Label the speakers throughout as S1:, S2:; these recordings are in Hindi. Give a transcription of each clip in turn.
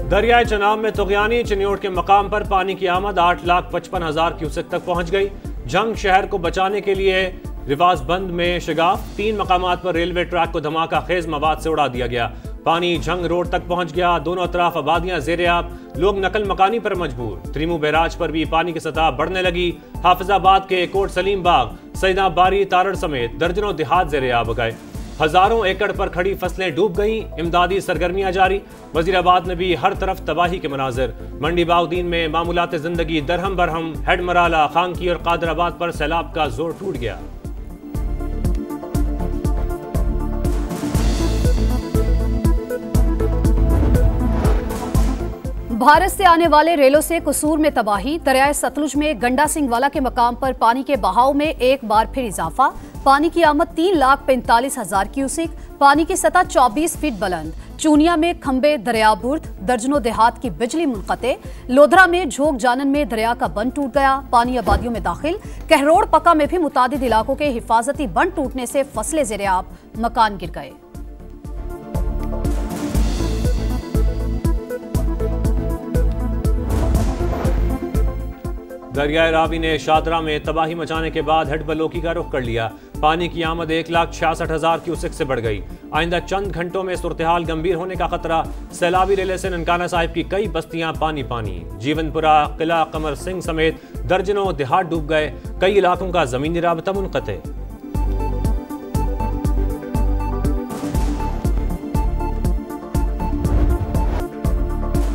S1: दरियाए चनाब में तुगयानी चिन्योट के मकाम पर पानी की आमद 8,55,000 क्यूसेक तक पहुंच गई। जंग शहर को बचाने के लिए रिवाज बंद में शिगाफ, 3 मकामात पर रेलवे ट्रैक को धमाका खेज मवाद से उड़ा दिया गया। पानी झंग रोड तक पहुंच गया। दोनों तरफ आबादियां ज़ेर-ए-आब, लोग नकल मकानी पर मजबूर। त्रिमू बैराज पर भी पानी की सतह बढ़ने लगी। हाफिजाबाद के कोट सलीम बाग, सैदा बारी, तारड़ समेत दर्जनों देहात ज़ेर-ए-आब गए। हजारों एकड़ पर खड़ी फसलें डूब गईं। इमदादी सरगर्मियां जारी। वजीराबाद में भी हर तरफ तबाही के मनाजिर। मंडी बाउद्दीन में मामूलात जिंदगी दरहम बरहम। हेड मराला, खानकी और कादराबाद पर सैलाब का जोर टूट गया।
S2: भारत से आने वाले रेलों से कसूर में तबाही। दरियाए सतलुज में गंडा सिंह वाला के मकाम पर पानी के बहाव में एक बार फिर इजाफा। पानी की आमद 3,45,000 क्यूसिक। पानी की सतह 24 फीट बुलंद। चूनिया में खंबे दरिया बुर्द। दर्जनों देहात की बिजली मुनक़ते। लोधरा में झोंक जानन में दरिया का बंद टूट गया। पानी आबादियों में दाखिल। कहरोड़ पक्का में भी मुतादिद इलाकों के हिफाजती बंद टूटने से फसलें ज़ेर-ए-आब, मकान गिर गए।
S1: दरियाए रावी ने शादरा में तबाही मचाने के बाद हेड बलोकी का रुख कर लिया। पानी की आमद 1,66,000 क्यूसेक से बढ़ गई। आइंदा चंद घंटों में सूरत-ए-हाल गंभीर होने का खतरा। सैलाबी रेले से ननकाना साहिब की कई बस्तियां पानी पानी। जीवनपुरा, किला कमर सिंह समेत दर्जनों देहात डूब गए। कई इलाकों का जमीनी राबता मुनक़ते।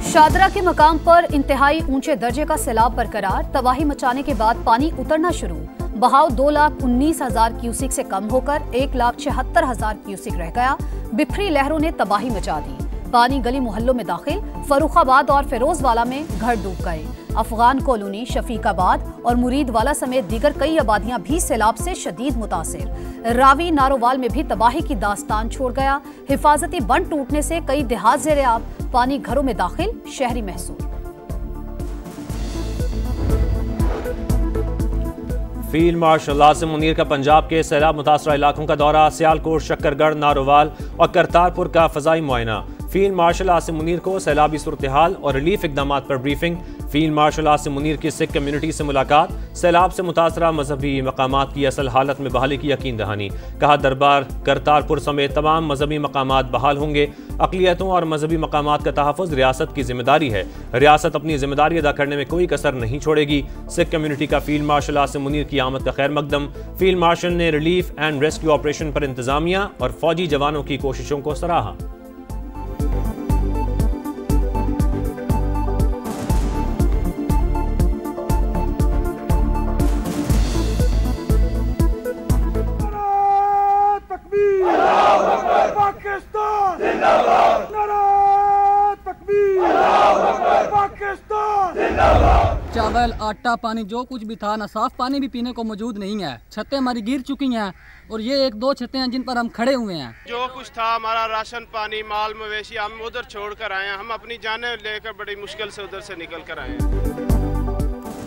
S2: शादरा के मकाम पर इंतहाई ऊंचे दर्जे का सैलाब बरकरार। तबाही मचाने के बाद पानी उतरना शुरू। बहाव 2,19,000 क्यूसिक से कम होकर 1,76,000 क्यूसिक रह गया। बिफरी लहरों ने तबाही मचा दी। पानी गली मोहल्लों में दाखिल। फरुखाबाद और फिरोजवाला में घर डूब गए। अफगान कॉलोनी, शफीकाबाद और मुरीदवाला समेत दीगर कई आबादियां भी सैलाब से शदीद मुतासिर। रावी नारोवाल में भी तबाही की दास्तान छोड़ गया। हिफाजती बंद टूटने से कई देहात ज़ेर-ए-आब। पानी घरों में दाखिल, शहरी महसूल।
S1: फील्ड मार्शल आसिम मुनीर का पंजाब के सैलाब मुतासरा इलाकों का दौरा। सियालकोट, शक्करगढ़, नारोवाल और करतारपुर का फजाई मुआयना। फील्ड मार्शल आसिम मुनीर को सैलाबी सूरत-ए-हाल और रिलीफ इकदाम पर briefing. Field marshal Asim Munir की सिख कम्युनिटी से मुलाकात। सैलाब से मुतासरा मजहबी मकामात की असल हालत में बहाली की यकीन दहानी। कहा दरबार करतारपुर समेत तमाम मजहबी मकामात बहाल होंगे। अक़लियतों और मजहबी मकामात का तहफ़्फ़ुज़ रियासत की जिम्मेदारी है। रियासत अपनी जिम्मेदारी अदा करने में कोई कसर नहीं छोड़ेगी। सिख कम्युनिटी का फील्ड मार्शल आसिम मुनीर की आमद का खैर मकदम। फील्ड मार्शल ने रिलीफ एंड रेस्क्यू ऑपरेशन पर इंतजामिया और फौजी जवानों की कोशिशों को सराहा।
S3: चावल, आटा, पानी जो कुछ भी था ना, साफ पानी भी पीने को मौजूद नहीं है। छतें हमारी गिर चुकी हैं और ये 1-2 छतें हैं जिन पर हम खड़े हुए हैं।
S4: जो कुछ था हमारा राशन पानी, माल मवेशी, हम उधर छोड़ कर आए हैं। हम अपनी जानें लेकर बड़ी मुश्किल से उधर से निकल कर आए हैं।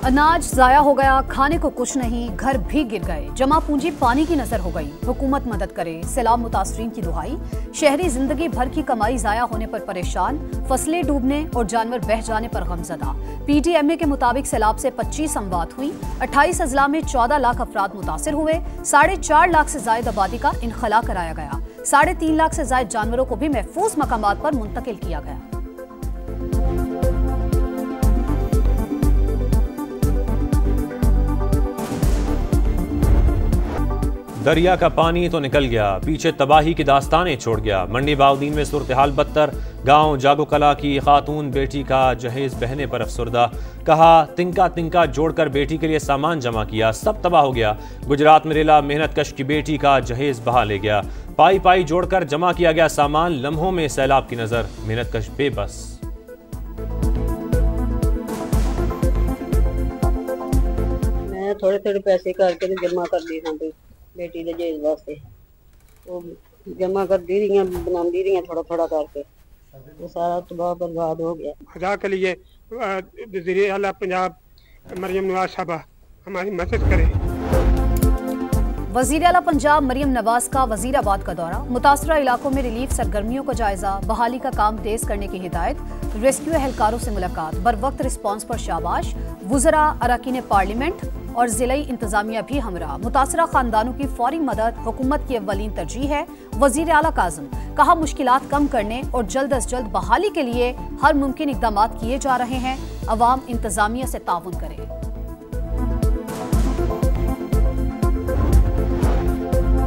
S2: अनाज जाया हो गया, खाने को कुछ नहीं, घर भी गिर गए। जमा पूंजी पानी की नजर हो गई। हुकूमत मदद करे, सैलाब मुतासरीन की दुहाई। शहरी जिंदगी भर की कमाई जाया होने पर परेशान। फसलें डूबने और जानवर बह जाने पर गमजदा। PTMA के मुताबिक सैलाब से 25 अमवात हुई। 28 अजला में 14 लाख अफराद मुतासिर हुए। 4.5 लाख से जायद आबादी का इनखला कराया गया। 3.5 लाख से जायद जानवरों को भी महफूज मकामात पर मुंतकिल किया गया।
S1: दरिया का पानी तो निकल गया, पीछे तबाही की दास्तानें छोड़ गया। मंडी बाउद्दीन में सूरत-ए-हाल बदतर। गांव जागो कला की खातून बेटी का जहेज बहने पर अफसरदा। कहा तिनका तिनका जोड़कर बेटी के लिए सामान जमा किया, सब तबाह हो गया। गुजरात में रेला मेहनत कश की बेटी का जहेज बहा ले गया। पाई पाई जोड़कर जमा किया गया सामान, लम्हों में सैलाब की नजर। मेहनत कश बेबस।
S5: मैं थोड़े थोड़े पैसे करके जमा कर दी हाँ बेटी के जहेज वास्ते। वो जमा कर दी रही हैं, बना दी रही हैं थोड़ा थोड़ा करके। वो सारा तबाह बर्बाद हो गया।
S6: खुदा के लिए वज़ीर आला पंजाब मरियम नवाज साहबा हमारी मदद करे।
S2: वजीर आला पंजाब मरियम नवाज का वजीराबाद का दौरा, मुतासरा इलाकों में रिलीफ सरगर्मियों का जायजा, बहाली का काम तेज करने की हिदायत, रेस्क्यू एहलकारों से मुलाकात, बर वक्त रिस्पॉन्स पर शाबाश, वुज़रा, अरकान पार्लियामेंट और जिलाई इंतजामिया भी हमरा। मुतासरा खानदानों की फौरी मदद हुकूमत की अव्वलीन तरजीह है। वजीर आला काज़िम कहा, मुश्किलात कम करने और जल्द अज जल्द बहाली के लिए हर मुमकिन इक़दाम किए जा रहे हैं। अवाम इंतजामिया से ताउन करे।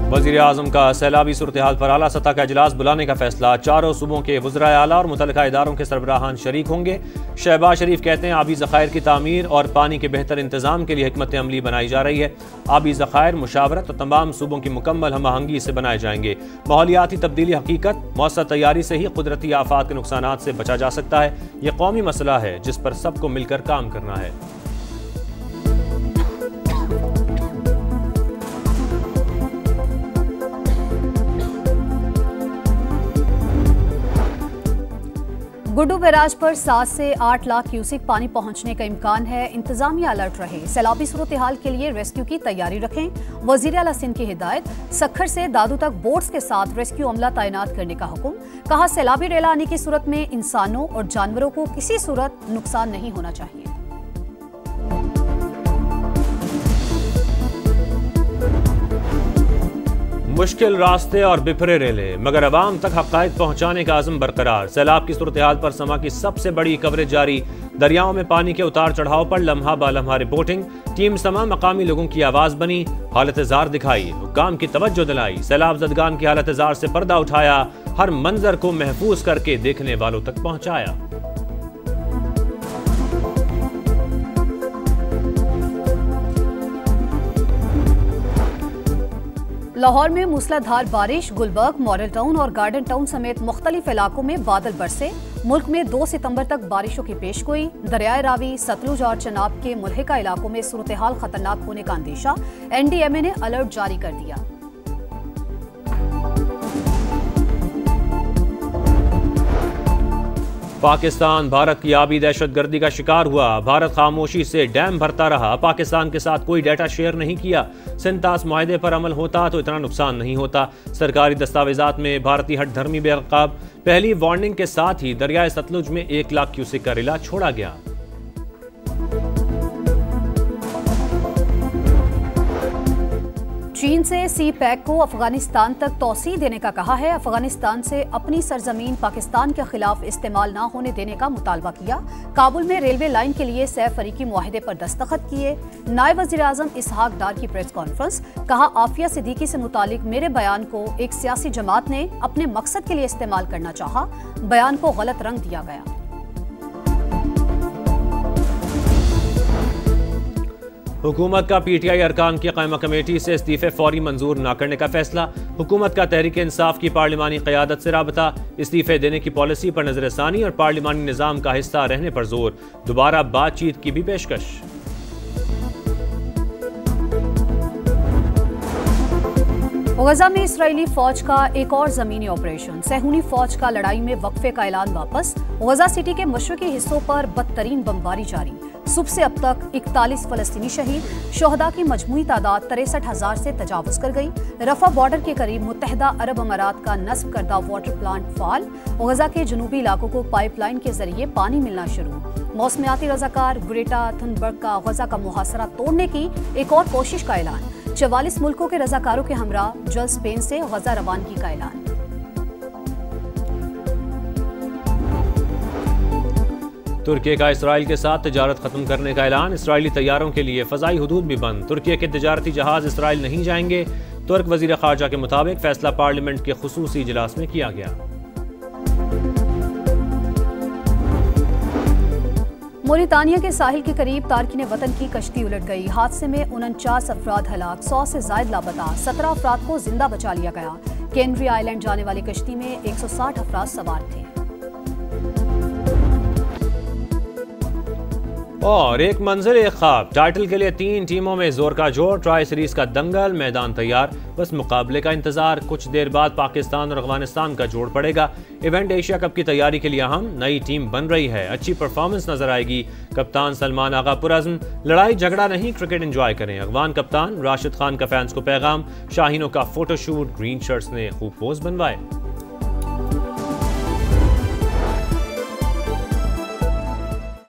S1: वज़ीर आज़म का सैलाबी सूरत हाल पर आला सतह का इजलास बुलाने का फैसला, चारों सूबों के वज़राए आला और मुतल्लिका इदारों के सरबराहान शरीक होंगे। शहबाज शरीफ कहते हैं आबी ज़खायर की तामीर और पानी के बेहतर इंतजाम के लिए हिकमत अमली बनाई जा रही है। आबी ज़खायर मुशावरत और तमाम सूबों की मुकम्मल हम आहंगी से बनाए जाएंगे। माहौलियाती तब्दीली हकीकत, मौसर तैयारी से ही कुदरती आफात के नुकसानात से बचा जा सकता है। यह कौमी मसला है जिस पर सबको मिलकर काम करना है।
S2: गुड्डू बैराज पर 7 से 8 लाख क्यूसिक पानी पहुंचने का इम्कान है। इंतजामिया अलर्ट रहे। सैलाबी सूरत हाल के लिए रेस्क्यू की तैयारी रखें। वजीर आला सिंध की हिदायत, सखर से दादू तक बोट्स के साथ रेस्क्यू अमला तैनात करने का हुक्म। कहा, सैलाबी रेला आने की सूरत में इंसानों और जानवरों को किसी सूरत नुकसान नहीं होना चाहिए।
S1: मुश्किल रास्ते और बिफरे रेले मगर अवाम तक हक़ाइक़ पहुँचाने का आज़म बरकरार। सैलाब की सूरत हाल पर समा की सबसे बड़ी कवरेज जारी। दरियाओं में पानी के उतार चढ़ाव पर लम्हा बालम्हा रिपोर्टिंग। टीम समा मकामी लोगों की आवाज़ बनी, हालत ज़ार दिखाई, हुक्काम की तवज्जो दिलाई। सैलाब ज़दगान की हालत ज़ार से पर्दा उठाया, हर मंजर को महफूज करके देखने वालों तक पहुँचाया।
S2: लाहौर में मूसलाधार बारिश, गुलबर्ग, मॉडल टाउन और गार्डन टाउन समेत मुख्तलिफ इलाकों में बादल बरसे। मुल्क में 2 सितंबर तक बारिशों की पेशगोई। दरियाए रावी, सतलुज और चनाब के मुल्हिका इलाकों में सूरत हाल खतरनाक होने का अंदेशा। NDMA ने अलर्ट जारी कर दिया।
S1: पाकिस्तान भारत की आबी दहशतगर्दी का शिकार हुआ। भारत खामोशी से डैम भरता रहा, पाकिस्तान के साथ कोई डाटा शेयर नहीं किया। सिंतास मुआहदे पर अमल होता तो इतना नुकसान नहीं होता। सरकारी दस्तावेजात में भारतीय हट धर्मी बेनकाब। पहली वार्निंग के साथ ही दरियाए सतलुज में 1 लाख क्यूसेक का रिला छोड़ा गया।
S2: चीन से सी पैक को अफगानिस्तान तक तौसी देने का कहा है। अफगानिस्तान से अपनी सरजमीन पाकिस्तान के खिलाफ इस्तेमाल न होने देने का मुतालबा किया। काबुल में रेलवे लाइन के लिए सैफ फरीकी मुआहदे पर दस्तखत किए। नायब वज़ीर आज़म इसहाक डार की प्रेस कॉन्फ्रेंस, कहा, आफिया सिद्दीकी से मुतालिक मेरे बयान को एक सियासी जमात ने अपने मकसद के लिए इस्तेमाल करना चाहा। बयान को गलत रंग दिया गया।
S1: हुकूमत का PTI अरकान की कायमा कमेटी से इस्तीफे फौरी मंजूर न करने का फैसला। हुकूमत का तहरीक इंसाफ की पार्लिमानी क़यादत से राबता। इस्तीफे देने की पॉलिसी पर नजरसानी और पार्लिमानी निज़ाम का हिस्सा रहने पर जोर। दोबारा बातचीत की भी पेशकश।
S2: गजा में इसराइली फौज का एक और जमीनी ऑपरेशन। सहूनी फौज का लड़ाई में वक्फे का ऐलान वापस। गजा सिटी के मशरकी हिस्सों पर बदतरीन बमबारी जारी। सुबह से अब तक 41 फलस्तीनी शहीद। शोहदा की मजमूई तादाद 63,000 से तजावुज कर गई। रफा बॉर्डर के करीब मुत्तहदा अरब अमारात का नस्ब करदा वाटर प्लांट फाल। गजा के जनूबी इलाकों को पाइपलाइन के जरिए पानी मिलना शुरू। मौसमियाती रजाकार ग्रेटा थुनबर्ग का गजा का मुहासरा तोड़ने की एक और कोशिश का ऐलान। 44 मुल्कों के रजाकारों के हमरा जल्द स्पेन से गजा रवानगी का ऐलान।
S1: तुर्की का इसराइल के साथ तिजारत खत्म करने का ऐलान। इसराइली तैयारों के लिए फ़ज़ाई हुदूद भी बंद। तुर्की के तिजारती जहाज इसराइल नहीं जाएंगे। तुर्क वज़ीर ख़ारजा के मुताबिक फैसला पार्लियामेंट के खुसूसी इजलास में किया गया।
S2: मोरितानिया के साहिल के करीब तारकिन वतन की कश्ती उलट गई। हादसे में 49 अफराद हलाक, 100 से जायद लापता। 17 अफराद को जिंदा बचा लिया गया। कैनरी आइलैंड जाने वाली कश्ती में 160 अफराद सवार थे।
S1: और एक मंजिल एक ख्वाब, टाइटल के लिए 3 टीमों में जोर का जोर, ट्राई सीरीज का दंगल, मैदान तैयार, बस मुकाबले का इंतजार। कुछ देर बाद पाकिस्तान और अफगानिस्तान का जोड़ पड़ेगा। इवेंट एशिया कप की तैयारी के लिए अहम, नई टीम बन रही है, अच्छी परफॉर्मेंस नजर आएगी। कप्तान सलमान आगा पुरअज़्म, लड़ाई झगड़ा नहीं, क्रिकेट एंजॉय करें। अफगान कप्तान राशिद खान का फैंस को पैगाम, शाहीनों का फोटोशूट, ग्रीन शर्ट्स ने खूब पोज बनवाए।